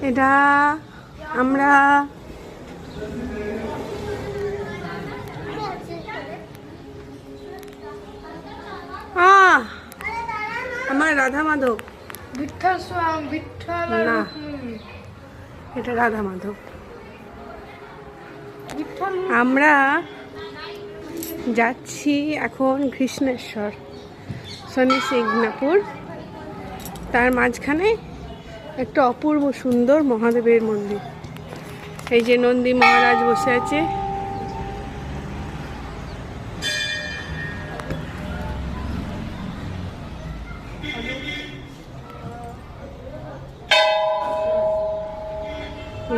এটা আমরা আমার রাধা মাধব না, এটা রাধা মাধব। আমরা যাচ্ছি এখন কৃষ্ণেশ্বর, শনি সিংনাপুর। তার মাঝখানে একটা অপূর্ব সুন্দর মহাদেবের মন্দির। এই যে নন্দী মহারাজ বসে আছে।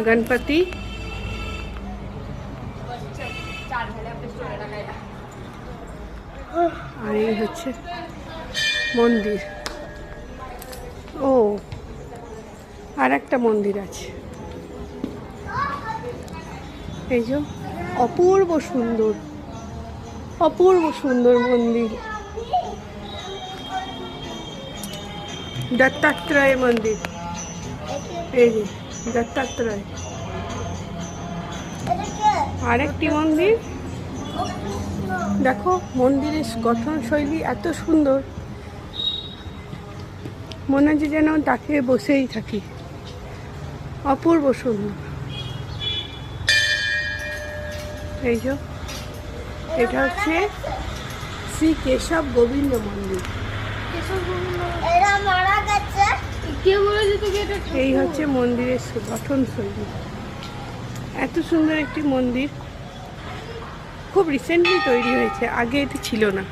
गणपति আর এই হচ্ছে মন্দির। ও আর একটা মন্দির আছে, এই যে অপূর্ব সুন্দর মন্দির, দত্তাত্রেয় মন্দির। এই যে দত্তাত্রেয়। আরেকটি মন্দির দেখো, মন্দিরের গঠন শৈলী এত সুন্দর, মনে হচ্ছে যেন তাকে বসেই থাকি, অপূর্ব সুন্দর। এই যে এটা হচ্ছে শ্রী কেশব গোবিন্দ মন্দির। এই হচ্ছে মন্দিরের গঠন শৈলী। এত সুন্দর একটি মন্দির, খুব রিসেন্টলি তৈরি হয়েছে, আগে এটি ছিল না।